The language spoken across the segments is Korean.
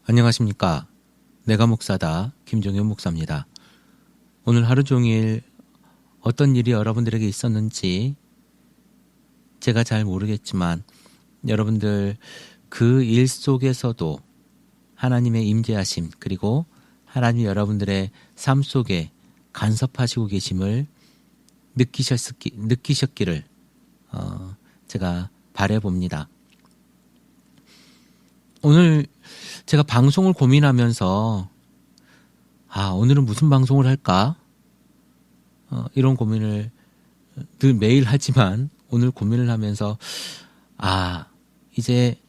안녕하십니까. 내가 목사다 김종현 목사입니다. 오늘 하루 종일 어떤 일이 여러분들에게 있었는지 제가 잘 모르겠지만 여러분들 그 일 속에서도 하나님의 임재하심 그리고 하나님이 여러분들의 삶 속에 간섭하시고 계심을 느끼셨기를 제가 바라봅니다. 오늘 제가 방송을 고민하면서 오늘은 무슨 방송을 할까? 이런 고민을 늘 매일 하지만 오늘 고민을 하면서 이제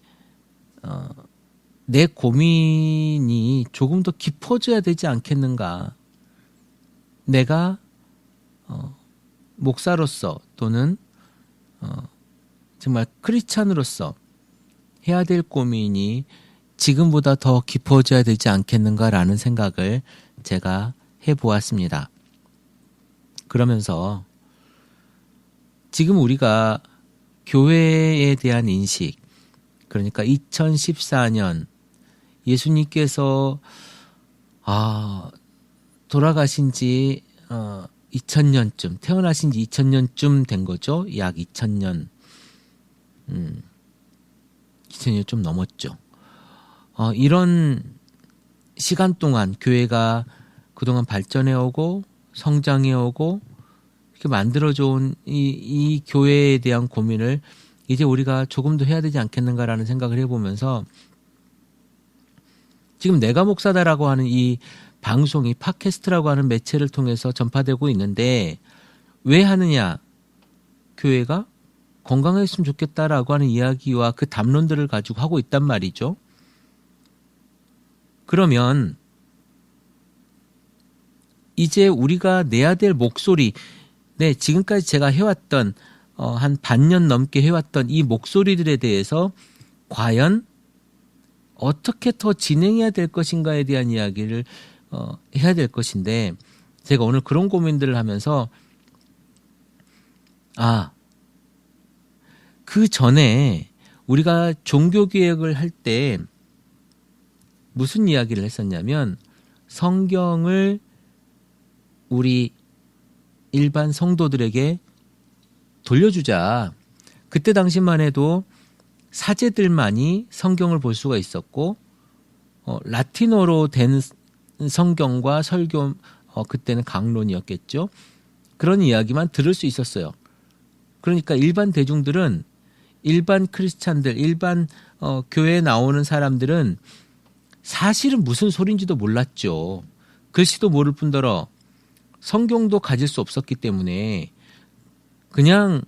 내 고민이 조금 더 깊어져야 되지 않겠는가? 내가 목사로서 또는 정말 크리스찬으로서 해야 될 고민이 지금보다 더 깊어져야 되지 않겠는가라는 생각을 제가 해보았습니다. 그러면서 지금 우리가 교회에 대한 인식, 그러니까 2014년 예수님께서 돌아가신 지 2000년쯤, 태어나신 지 2000년쯤 된 거죠. 약 2000년, 2000년 좀 넘었죠. 이런 시간 동안 교회가 그동안 발전해오고 성장해오고 이렇게 만들어져온 이 교회에 대한 고민을 이제 우리가 조금 더 해야 되지 않겠는가라는 생각을 해보면서 지금 내가 목사다라고 하는 이 방송이 팟캐스트라고 하는 매체를 통해서 전파되고 있는데 왜 하느냐? 교회가 건강했으면 좋겠다라고 하는 이야기와 그 담론들을 가지고 하고 있단 말이죠. 그러면 이제 우리가 내야 될 목소리, 지금까지 제가 해왔던 한 반년 넘게 해왔던 이 목소리들에 대해서 과연 어떻게 더 진행해야 될 것인가에 대한 이야기를 해야 될 것인데 제가 오늘 그런 고민들을 하면서 그 전에 우리가 종교개혁을 할 때 무슨 이야기를 했었냐면 성경을 우리 일반 성도들에게 돌려주자. 그때 당시만 해도 사제들만이 성경을 볼 수가 있었고 라틴어로 된 성경과 설교 그때는 강론이었겠죠. 그런 이야기만 들을 수 있었어요. 그러니까 일반 대중들은 일반 크리스찬들, 일반 교회에 나오는 사람들은 사실은 무슨 소린지도 몰랐죠. 글씨도 모를 뿐더러 성경도 가질 수 없었기 때문에 그냥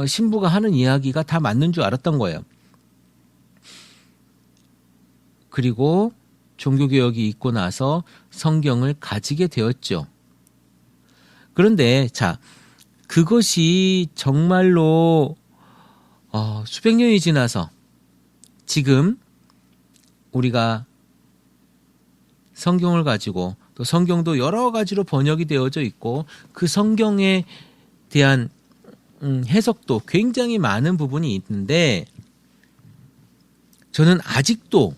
신부가 하는 이야기가 다 맞는 줄 알았던 거예요. 그리고 종교개혁이 있고 나서 성경을 가지게 되었죠. 그런데 그것이 정말로 수백 년이 지나서 지금 우리가 성경을 가지고 또 성경도 여러 가지로 번역이 되어져 있고 그 성경에 대한 해석도 굉장히 많은 부분이 있는데 저는 아직도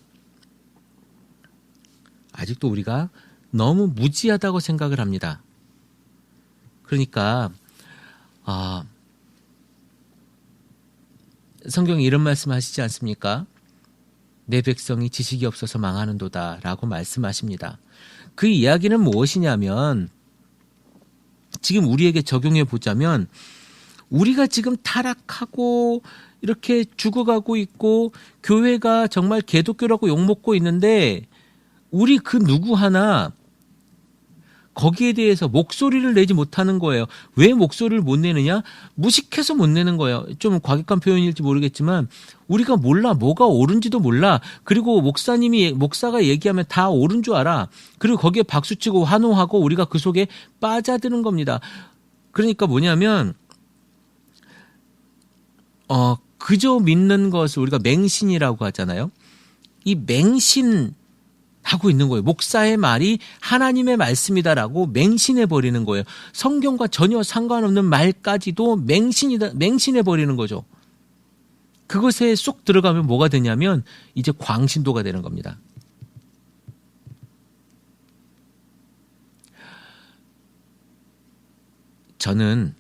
우리가 너무 무지하다고 생각을 합니다. 그러니까 성경에 이런 말씀 하시지 않습니까? 내 백성이 지식이 없어서 망하는도다 라고 말씀하십니다. 그 이야기는 무엇이냐면 지금 우리에게 적용해 보자면 우리가 지금 타락하고 이렇게 죽어가고 있고 교회가 정말 개독교라고 욕먹고 있는데 우리 그 누구 하나 거기에 대해서 목소리를 내지 못하는 거예요. 왜 목소리를 못 내느냐? 무식해서 못 내는 거예요. 좀 과격한 표현일지 모르겠지만 우리가 몰라. 뭐가 옳은지도 몰라. 그리고 목사가 얘기하면 다 옳은 줄 알아. 그리고 거기에 박수치고 환호하고 우리가 그 속에 빠져드는 겁니다. 그러니까 뭐냐면 그저 믿는 것을 우리가 맹신이라고 하잖아요. 이 맹신 하고 있는 거예요. 목사의 말이 하나님의 말씀이다라고 맹신해 버리는 거예요. 성경과 전혀 상관없는 말까지도 맹신해 버리는 거죠. 그것에 쏙 들어가면 뭐가 되냐면 이제 광신도가 되는 겁니다. 저는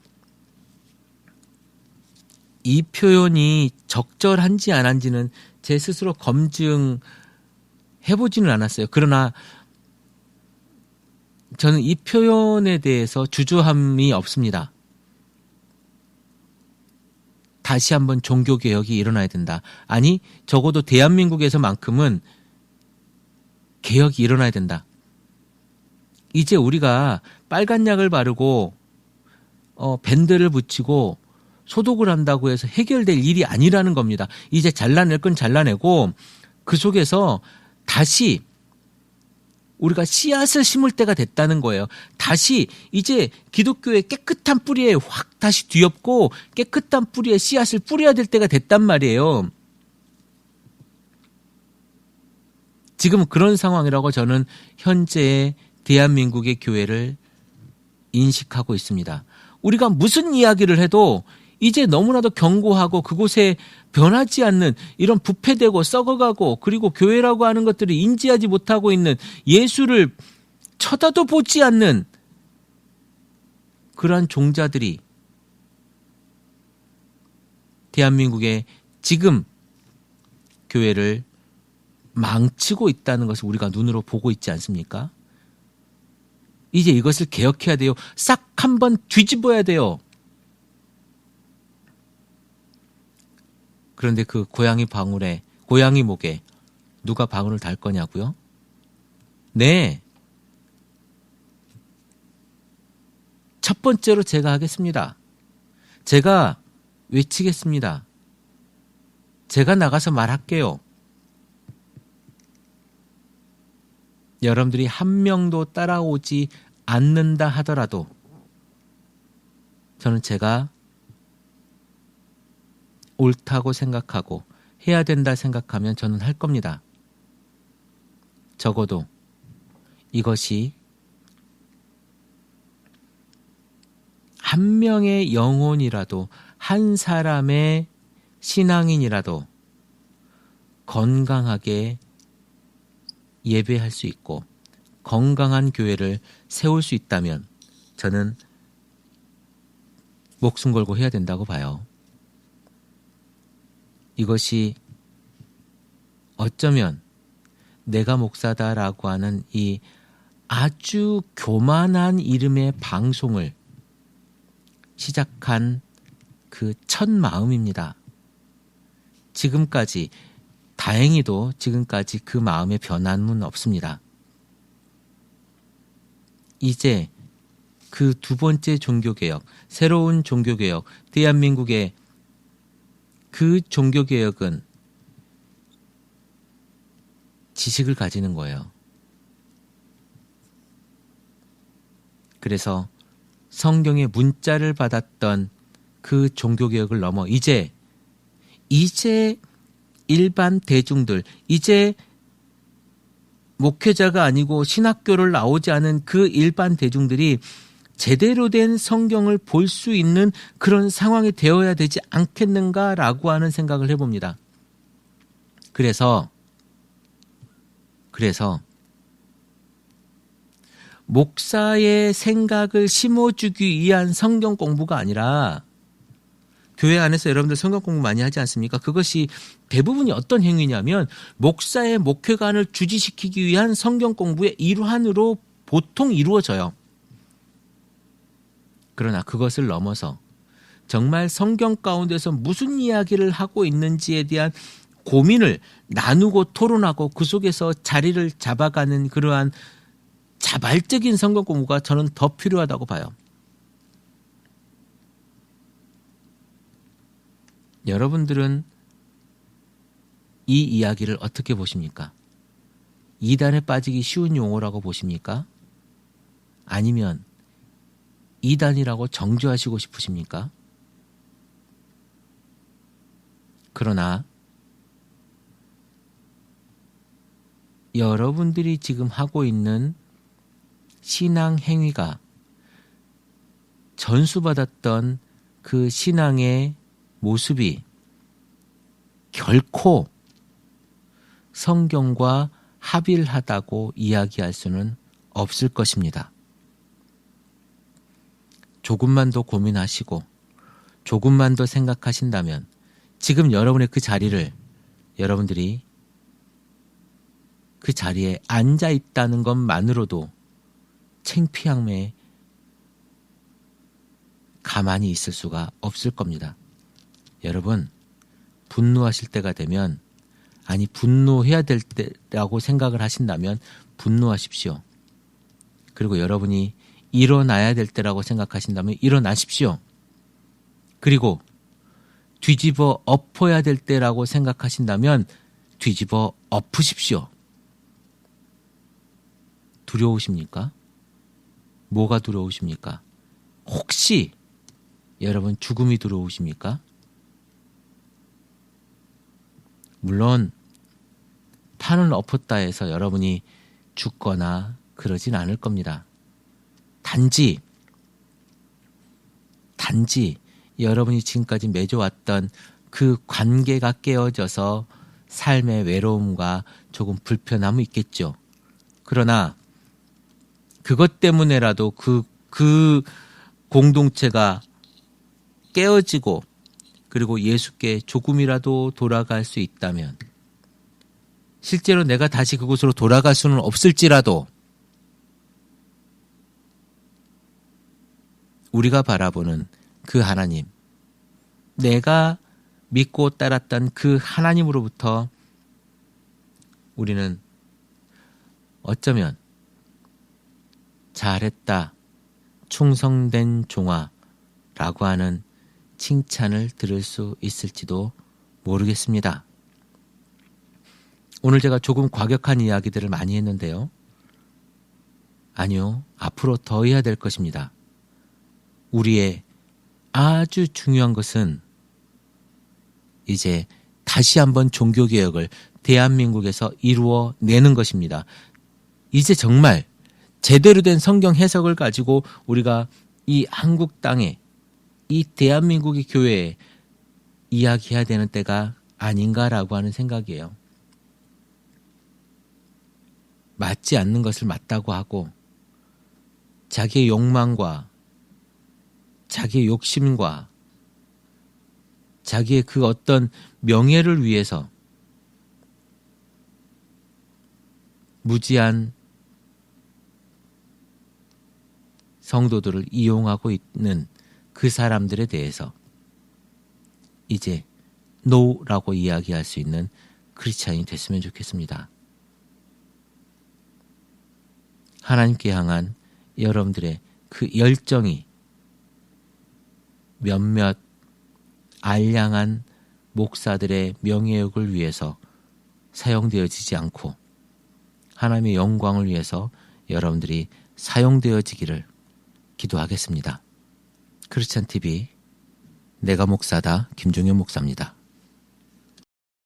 이 표현이 적절한지 안 한지는 제 스스로 검증해보지는 않았어요. 그러나 저는 이 표현에 대해서 주저함이 없습니다. 다시 한번 종교개혁이 일어나야 된다. 아니, 적어도 대한민국에서만큼은 개혁이 일어나야 된다. 이제 우리가 빨간 약을 바르고 밴드를 붙이고 소독을 한다고 해서 해결될 일이 아니라는 겁니다. 이제 잘라낼 건 잘라내고 그 속에서 다시 우리가 씨앗을 심을 때가 됐다는 거예요. 다시 이제 기독교의 깨끗한 뿌리에 확 다시 뒤엎고 깨끗한 뿌리에 씨앗을 뿌려야 될 때가 됐단 말이에요. 지금 그런 상황이라고 저는 현재의 대한민국의 교회를 인식하고 있습니다. 우리가 무슨 이야기를 해도 이제 너무나도 견고하고 그곳에 변하지 않는 이런 부패되고 썩어가고 그리고 교회라고 하는 것들을 인지하지 못하고 있는 예수를 쳐다도 보지 않는 그러한 종자들이 대한민국의 지금 교회를 망치고 있다는 것을 우리가 눈으로 보고 있지 않습니까? 이제 이것을 개혁해야 돼요. 싹 한번 뒤집어야 돼요. 그런데 그 고양이 목에 누가 방울을 달 거냐고요? 네. 첫 번째로 제가 하겠습니다. 제가 외치겠습니다. 제가 나가서 말할게요. 여러분들이 한 명도 따라오지 않는다 하더라도 저는 제가 옳다고 생각하고 해야 된다 생각하면 저는 할 겁니다. 적어도 이것이 한 명의 영혼이라도 한 사람의 신앙인이라도 건강하게 예배할 수 있고 건강한 교회를 세울 수 있다면 저는 목숨 걸고 해야 된다고 봐요. 이것이 어쩌면 내가 목사다라고 하는 이 아주 교만한 이름의 방송을 시작한 그 첫 마음입니다. 지금까지 다행히도 지금까지 그 마음의 변함은 없습니다. 이제 그 두 번째 종교개혁, 새로운 종교개혁, 대한민국의 그 종교개혁은 지식을 가지는 거예요. 그래서 성경의 문자를 받았던 그 종교개혁을 넘어 이제 일반 대중들, 이제 목회자가 아니고 신학교를 나오지 않은 그 일반 대중들이 제대로 된 성경을 볼 수 있는 그런 상황이 되어야 되지 않겠는가라고 하는 생각을 해봅니다. 그래서 목사의 생각을 심어주기 위한 성경 공부가 아니라 교회 안에서 여러분들 성경 공부 많이 하지 않습니까? 그것이 대부분이 어떤 행위냐면 목사의 목회관을 주지시키기 위한 성경 공부의 일환으로 보통 이루어져요. 그러나 그것을 넘어서 정말 성경 가운데서 무슨 이야기를 하고 있는지에 대한 고민을 나누고 토론하고 그 속에서 자리를 잡아가는 그러한 자발적인 성경 공부가 저는 더 필요하다고 봐요. 여러분들은 이 이야기를 어떻게 보십니까? 이단에 빠지기 쉬운 용어라고 보십니까? 아니면 이단이라고 정죄하시고 싶으십니까? 그러나 여러분들이 지금 하고 있는 신앙 행위가 전수받았던 그 신앙의 모습이 결코 성경과 합일하다고 이야기할 수는 없을 것입니다. 조금만 더 고민하시고 조금만 더 생각하신다면 지금 여러분의 그 자리를 여러분들이 그 자리에 앉아 있다는 것만으로도 창피함에 가만히 있을 수가 없을 겁니다. 여러분, 분노하실 때가 되면, 아니 분노해야 될 때라고 생각을 하신다면 분노하십시오. 그리고 여러분이 일어나야 될 때라고 생각하신다면 일어나십시오. 그리고 뒤집어 엎어야 될 때라고 생각하신다면 뒤집어 엎으십시오. 두려우십니까? 뭐가 두려우십니까? 혹시 여러분 죽음이 두려우십니까? 물론 판을 엎었다 해서 여러분이 죽거나 그러진 않을 겁니다. 단지 여러분이 지금까지 맺어왔던 그 관계가 깨어져서 삶의 외로움과 조금 불편함이 있겠죠. 그러나 그것 때문에라도 그 공동체가 깨어지고 그리고 예수께 조금이라도 돌아갈 수 있다면, 실제로 내가 다시 그곳으로 돌아갈 수는 없을지라도 우리가 바라보는 그 하나님, 내가 믿고 따랐던 그 하나님으로부터 우리는 어쩌면 잘했다, 충성된 종아라고 하는 칭찬을 들을 수 있을지도 모르겠습니다. 오늘 제가 조금 과격한 이야기들을 많이 했는데요. 아니요, 앞으로 더 해야 될 것입니다. 우리의 아주 중요한 것은 이제 다시 한번 종교개혁을 대한민국에서 이루어내는 것입니다. 이제 정말 제대로 된 성경 해석을 가지고 우리가 이 한국 땅에, 이 대한민국의 교회에 이야기해야 되는 때가 아닌가라고 하는 생각이에요. 맞지 않는 것을 맞다고 하고 자기의 욕망과 자기의 욕심과 자기의 그 어떤 명예를 위해서 무지한 성도들을 이용하고 있는 그 사람들에 대해서 이제 노라고 이야기할 수 있는 크리스찬이 됐으면 좋겠습니다. 하나님께 향한 여러분들의 그 열정이 몇몇 알량한 목사들의 명예욕을 위해서 사용되어지지 않고 하나님의 영광을 위해서 여러분들이 사용되어지기를 기도하겠습니다. 크리스찬 TV 내가 목사다 김종현 목사입니다.